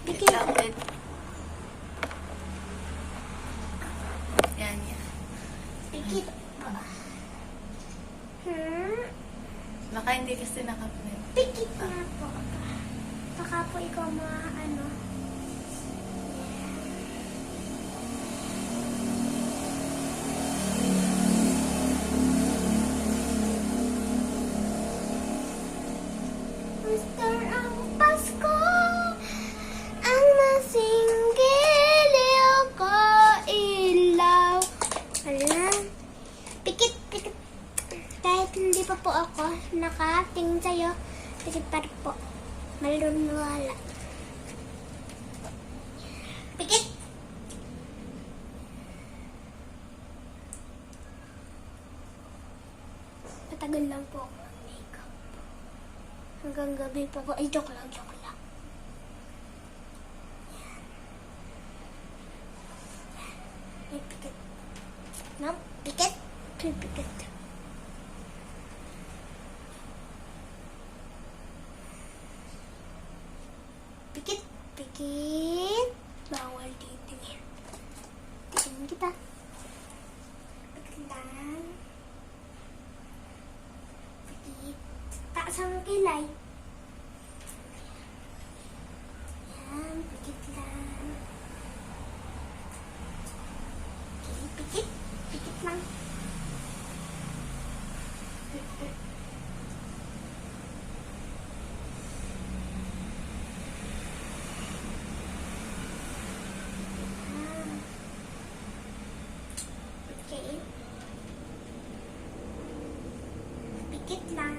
Pikit. Lapit. Yan, yan. Pikit. Baka hindi kasi nakaplay. Pikit nga po. Baka po ikaw ano. Star ang Pasko, ang masinggiliw ko ilaw. Alam, pikit, pikit. Kahit hindi pa po ako nakatingin sa'yo, pikit pa rin po. Malunwala. Pikit! Matagal lang po ako ng makeup. Hanggang gabi po ako. Ay, joke lang, joke lang. Ay, pikit. No? Pikit? Pikit. Pikit. Pikit. Bawal titingin. Tingin kita. Pikit lang. Pikit. Taas ang kilay. Yan. Pikit lang. Okay, pikit. Pikit lang. Okay. Pikit lang.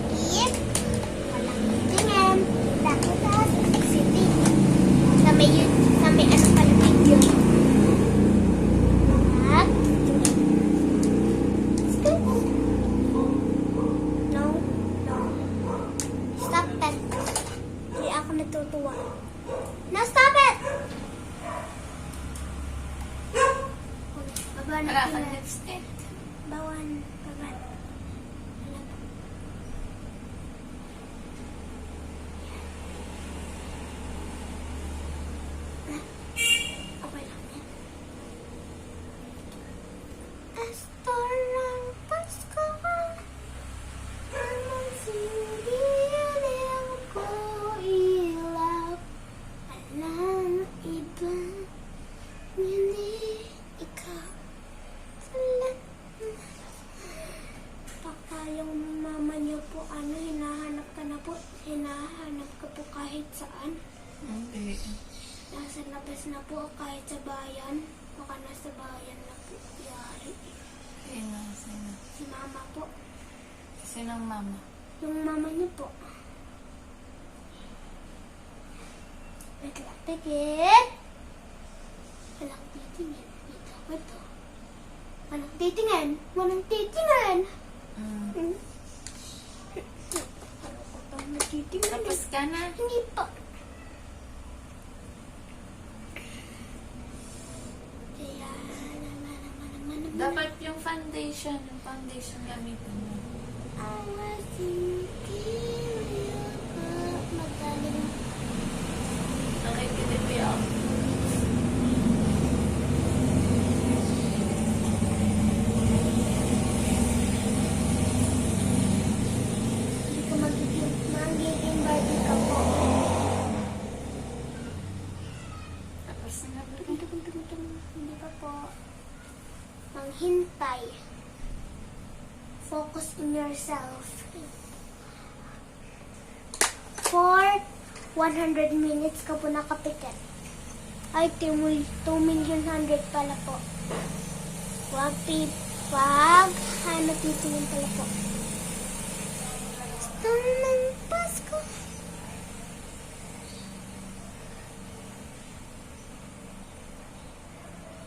Pikit. Walang tingin. Dakitas. City. Sa may ano pala video. At stop. No. Stop it. Hindi ako natutuwa. No, stop it! Baba na Wala kang sila. lipstick. Bawan. Baba. Wala pa. Okay lang yan. Astor ang Pasko. Ang singgiliw ko ilaw. Walang iba, hindi ikaw. Baka yung mama niyo po, hinahanap ka na po. Hinahanap ka po kahit saan. Hindi. Nasa labas na po, kahit sa bayan. Baka nasa bayan na po. Yari. Sino? Si mama po. Sinong mama? Yung mama niyo po. Wait lang, pikit. Walang titingin. Dito ako ito. Walang titingin. Walang titingin. Mm. Ano ko ba natitingin? Tapos ka na. Hindi pa. Kaya naman. Dapat yung foundation gamitin mo. Magaling. Nakikilipi ako. Hindi ko magiging Barbie ka po. Tapos na ba? Hindi pa po. Manghintay. Focus in yourself. For 100 minutes ka po nakapikit. Ay, 2,100,000 pala po. Wag titingin pala po. Star ng Pasko.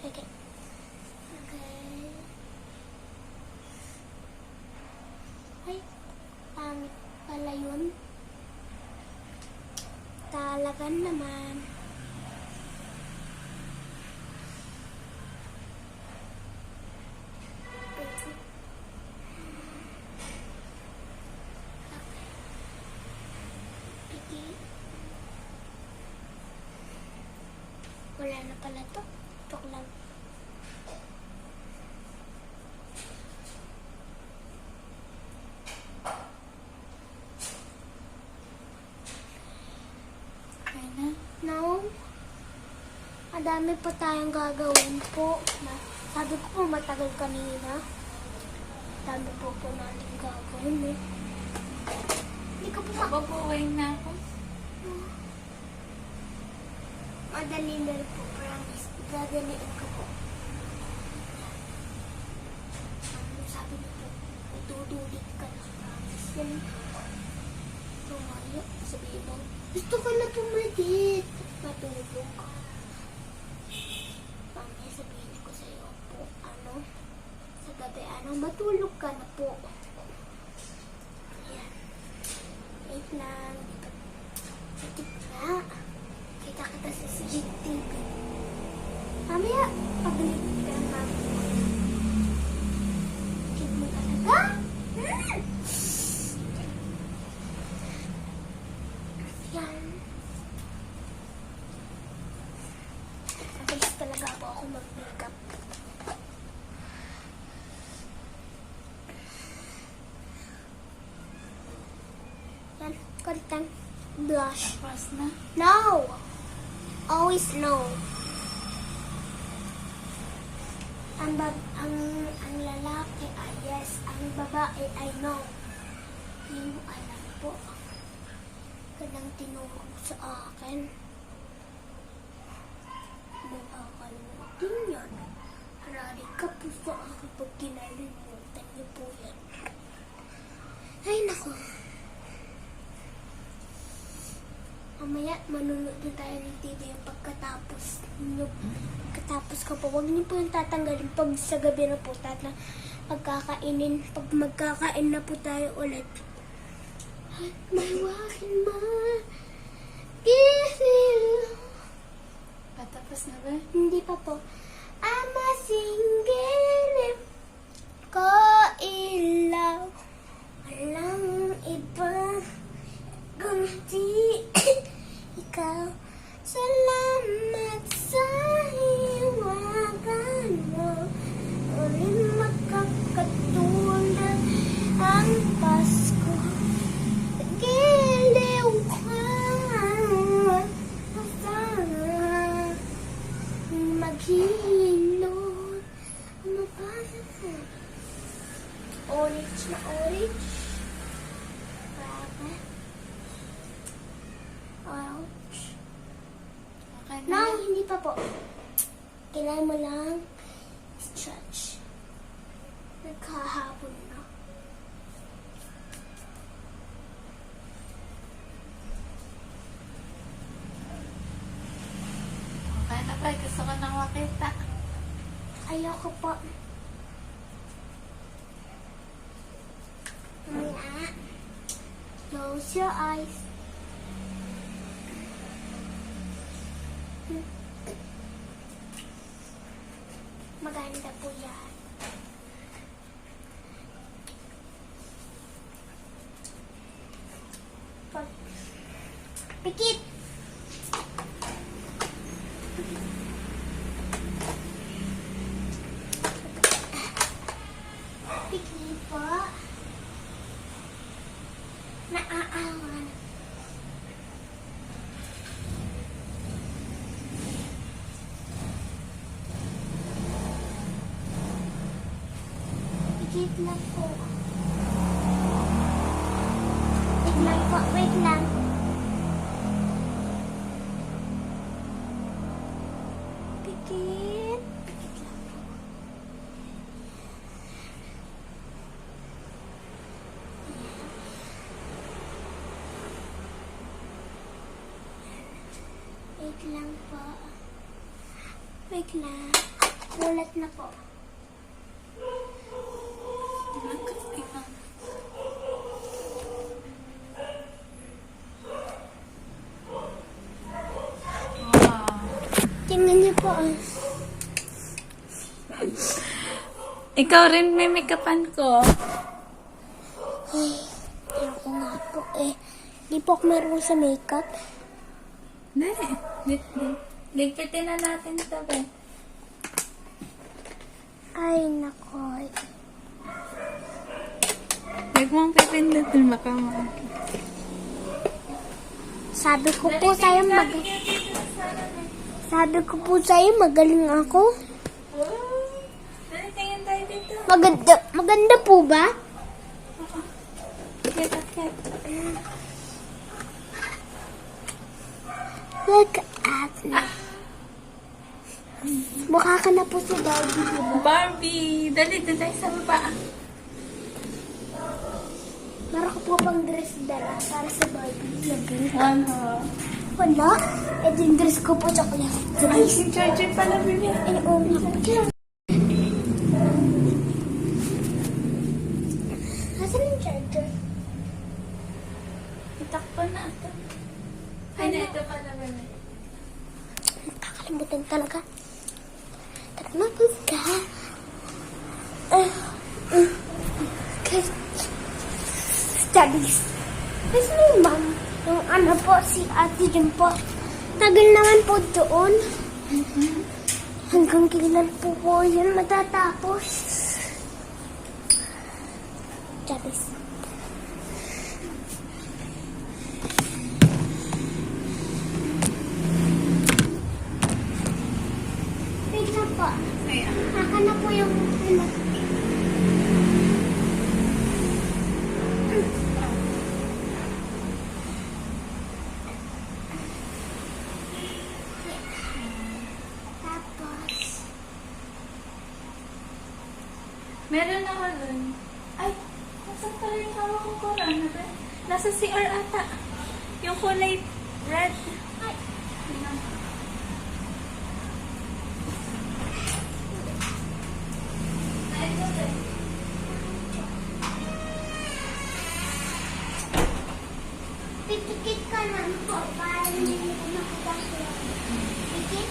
Okay. Ay, pangit pala yun. Talagang naman. Wala na pala to. Tok lang. Okay na. No. Madami pa tayong gagawin po. Sabi ko po matagal kanina. Dami po natin gagawin eh. Hindi ko po Babuhay na ako. madali na rin po, promise. Gaganiin ko po. Sabi niyo po, itutulit ka na, promise. Yan. Tumaya, sabihin mo, gusto ko na pumadit. Matulog ka. Mamaya sabihin ko sa'yo po, sa gabi, matulog ka na po. Ayan. Wait lang. Sakit na. Kita sa CCTV. Mamaya, pabalik ka na mamaya. Sakit mo talaga? Yan. Mabilis talaga po ako mag-makeup. Yan, konting blush. Tapos na. No! Always no. Ang lalaki ay yes, ang babae ay no. Hindi mo alam po. Kanang tinuro sa akin. Makakalimutin yan. Harari ka po sa akin pag kinalimutan niyo po yan. Ay, naku. Mamaya, manunod din tayo ng TV yung pagkatapos. Pagkatapos ko po, huwag niyo po yung tatanggalin pag sa gabi na po. Pag magkakain na po tayo ulit. At may wakin ma. Patapos na ba? Hindi pa po. I'm a single ko ilaw. Walang iba. Kundi ikaw. Salamat sa hiwagan mo. Ulit makakatulad ang Pasko. Giliw ka. Masama. Maghilot. Ano ba na? Orange na orange. Grabe. Ouch. Okay na. No, hindi pa po. Kailangan mo lang stretch. Nagkahapon na. Okay na ba? Gusto ko nang makita. Ayoko po. Mamaya. Close your eyes. Maganda po yan. Pikit! Pikit po. Naaawan. Pikit lang po. Wait lang po, wait lang. Pikit. Pikit lang po. Wait lang po. Wait lang. Ulat na po. Tingnan. Wow. Tingnan niyo po. Ikaw rin may make-upan ko. Ay, ayoko nga po eh. Di po ako marunong sa makeup. Dali. Ligpitin na natin ito, be. Ay, nako. Huwag mong pipindutin, baka Sabi ko po sa'yo magaling ako. Dali, tingin tayo dito. Maganda po ba? Akit. Look at me. Mukha ka na po si Daddy, diba? Barbie! Dali, dali tayo sa baba. Meron ko po pang dress dala para sa Barbie. Lagay. Ano? Wala? Ito yung dress ko po, chocolate Ay, dress. si Georgie pala, baby. Ay, oo nga po. Nasaan yung charger? Itakpan na ito. Ay, na ito pala, baby. Kakalimutan talaga. Tara na, punta. Studies. Kasi yung ma'am, yung ano po, si ate dyan po. Tagal naman po doon. Hanggang kailan po yan matatapos? Studies. Wait lang po. Ayan. Naka na po yung ano. Tapos, Meron ako dun. Ay, nasan pala yung hawak ko Quran? Nasa CR ata. Yung kulay red. Ay. pikit ka na po para hindi ko makita siya. Pikit.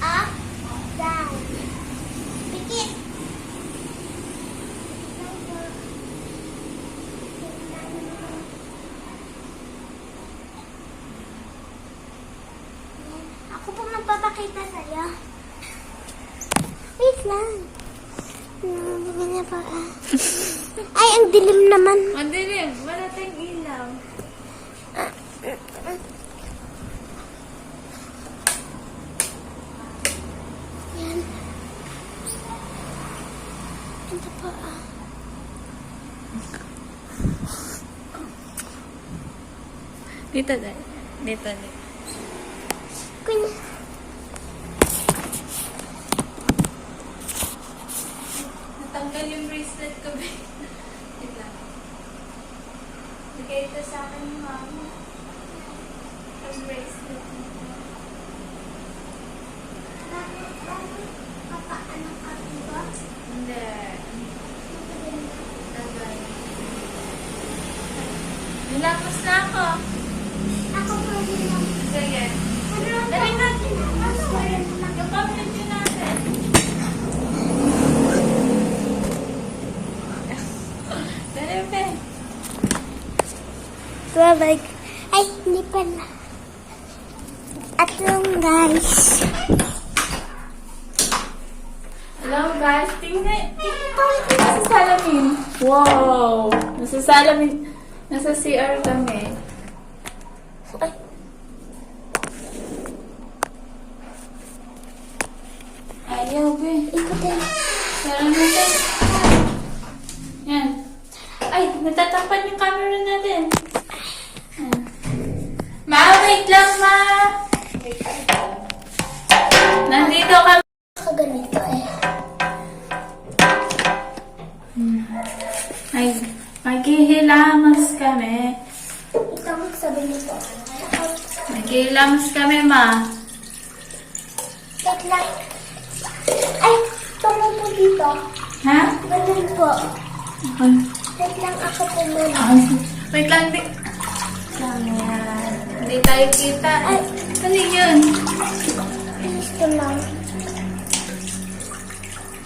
Up, down. Pikit. Ako po magpapakita sa'yo. Wait lang. Ganyan pa. Ay, ang dilim naman. Ang dilim. Wala tayong ilaw. Yan. Ito pa. Dito, dali. Dito. Kunya. Natanggal yung bracelet ko, babe. Wait lang. Bigay ito sa akin ni mama. Yung bracelet mo. Papaano ka ba? Hindi. Tagal. Nilapos na ako. Ako po din lang. Sige. Ano? Dali natin. Ano? Yung pamilya din natin. Dali, babe. So, like, ay, hindi pala. At lang, guys. Hello, guys. Tingnan ko. Nasa salamin. Wow! Nasa salamin. Nasa CR kami. Ay, Ayaw, be. ikutin. Tara natin. Yan. Ay, natatakpan yung camera natin. Yan. Ma, wait lang, ma. Nandito kami. Kaganito eh. Ay, maghihilamas kami. Ito magsabi nito. Maghihilamas kami, ma. Wait lang. Ay, tungo po dito. Ha? Ganun po. Ay, Wait lang, ako po muna. wait lang, di. Yan. Hindi tayo kita. Ay, ano yun? Gusto lang.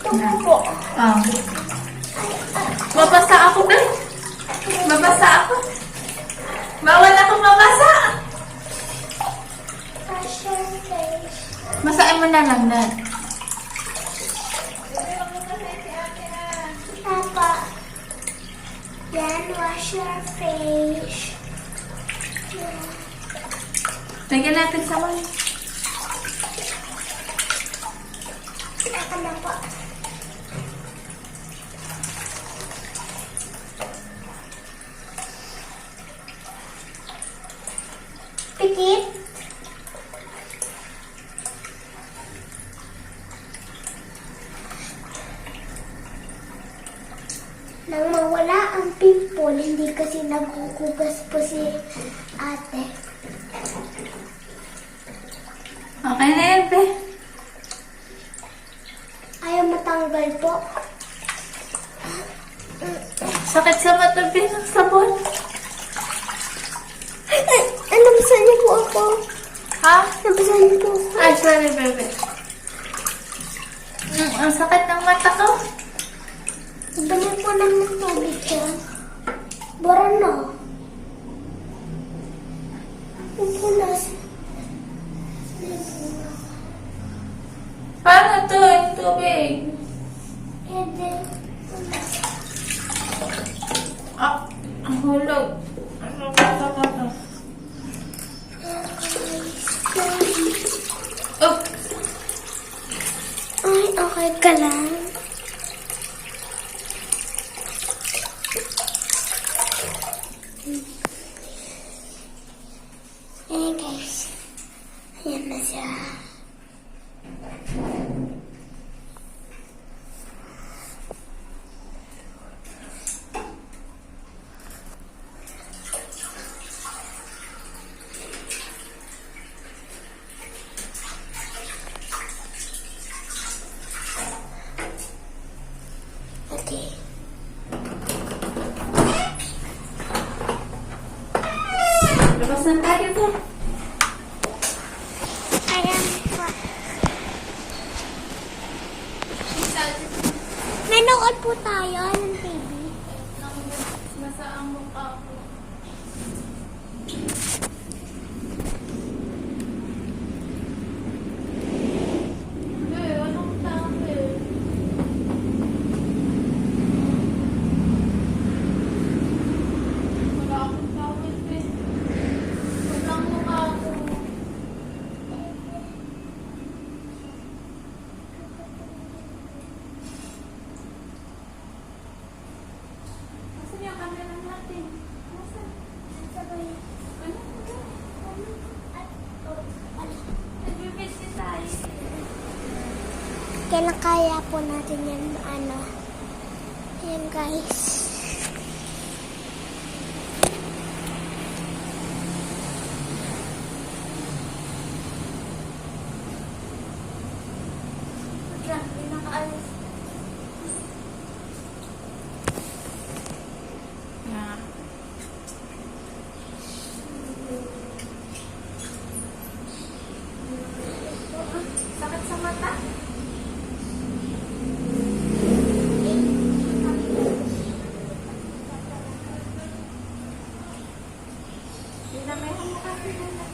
Tungo po. Oh. Mapasa ako, guys. Tungo Mabasa ako. Bawal ako mabasa. Wash your face. Masain mo na lang na. Papa. Yan, wash your face. Yan. Lagyan natin sa wall. Ako na po. Pikit. Nang mawala ang pimple, hindi kasi naghuhugas po si ate. Okay na yan, be. Ayaw matanggal po. Sakit sa mata, be, ng sabon. Ay, nabasahan niyo po ako. Ha? Nabasahan niyo po ako. Ay, sorry, bebe. Ang sakit ng mata ko. Ibanin po naman tubig siya. Bora na. Pupunas. Paano to? Yung tubig. Ede. Ah, ang hulog. Ano ba ito? Oh, Ay, okay ka lang. Ayan guys. Ayan na siya. Okay. labas na tayo to. Ayan po. Manood po tayo ng TV. Nasa ang mukha ko. Walang tawel. Wala akong tawel, be. Walang mukha ko. Nasaan yung camera natin? Nasaan? Sabay. Ano? Nag-visit tayo. Kailan kaya po natin yan, ano? Ayan guys. Diyan, may nakaalis. Yeah. Sakit sa mata. Dinamihan mo kasi na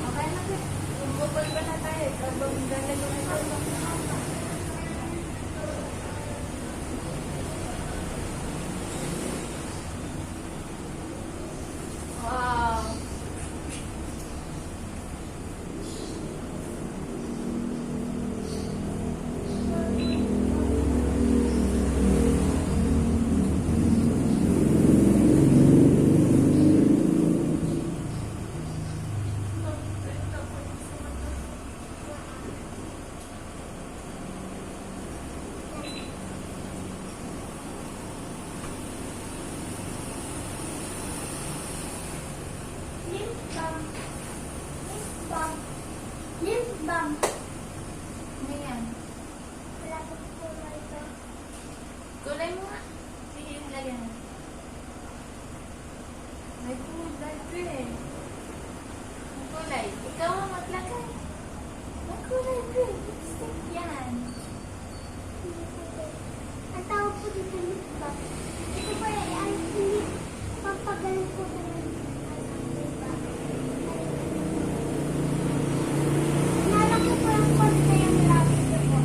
okay na ba? Bubol ba na tayo? Habang gagawin ito. Wow. Lip balm. Lip balm. Lip balm. Ano yan? Wala po po ito. Kulay mo nga. Sige, lagyan mo. May kulay ko eh. May kulay. Ikaw ang maglagay. May kulay ko eh. Lipstick yan. Ang tawag po dito lip balm. Ito pa ay hindi papagaling po ng lip balm. Nalaki po yung konti yung labi ko po.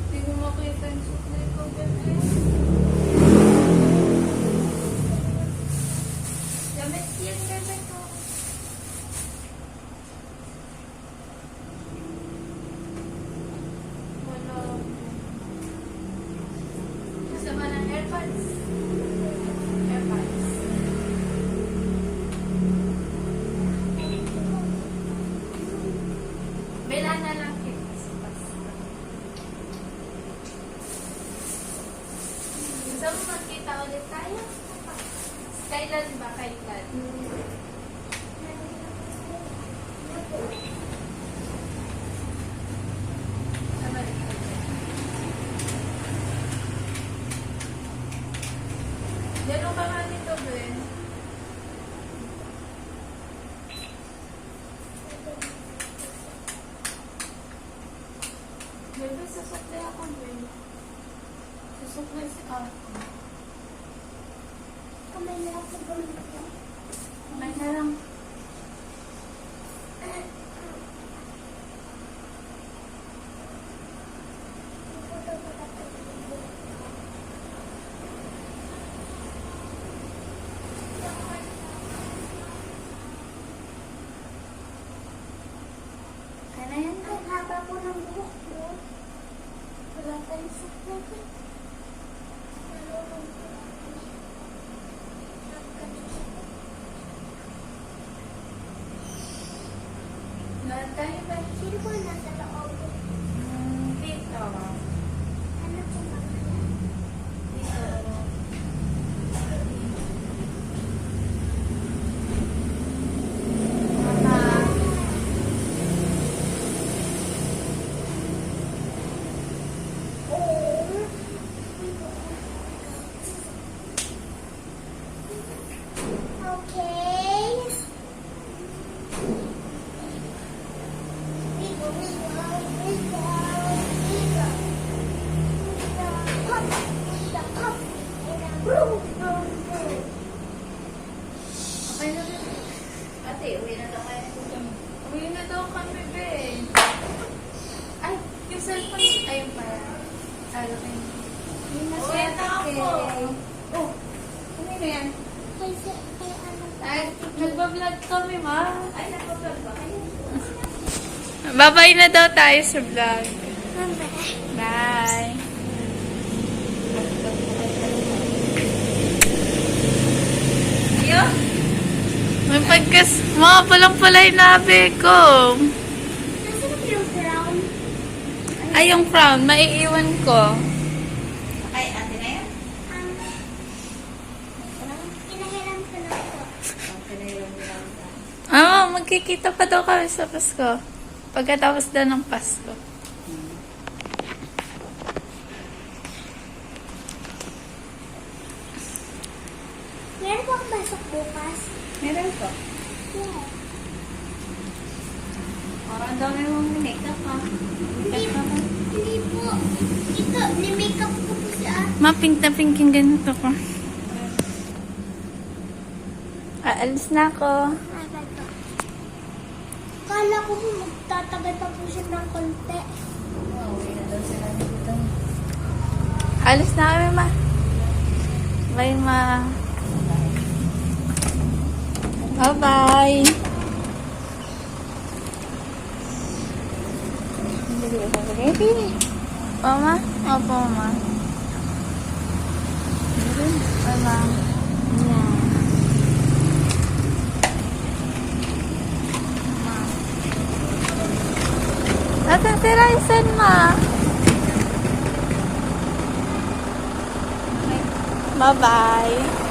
Hindi ko makita yung suklay ko, bebe. Damit yan, bebe ko. Wala. Gusto mo ng AirPods? AirPods. Bila na lang kids. Gusto mo magkita ulit tayo? Kailan ba? Kailan? Tama rin. Laro ka nga nito, Ben. Bebe, sasuklay ako, Ben. Sasuklay si Ate. Kamay na lang po gamit ko. May na lang. Ano yan? Ang haba po ng buhok ko. Wala tayong sakit. Lahat tayo ba? Sino po nasa loob? Dito. Ano po ba? Dito. Mama. Okay. Okay na ba? Ate, uwi na daw kayo. Uwi na daw kami, be. Ay, yung cellphone. Ayun pala. Ano kayo? Uwi na ako. Oh, ano na yan? Ay, nagbablog kami, ma. Ay, nagbablog ba kayo? Babay na daw tayo sa vlog. Bye. Ayun. May pagkas, mga pulang-pulay na abe ko. Ay, yung crown, maiiwan ko. Ay, ate na yan? Pinahiram ko na po. Magkikita pa daw kami sa Pasko. Pagkatapos daw ng Pasko. Meron po akong pasok bukas. Meron po. Yeah. Parang dami mong makeup, ha? Hindi po. Ito, ni-makeup ko po siya. Ma-pink na pink yung ganito ko. Aalis na ako. Kala ko po magtatagal pa po siya ng konti. Alis na kami, ma. Bye, ma. Bye-bye. Ready? Mama? Opo, ma. Bye-bye. Yeah. Ma. Ate Ryzen, ma. Bye-bye.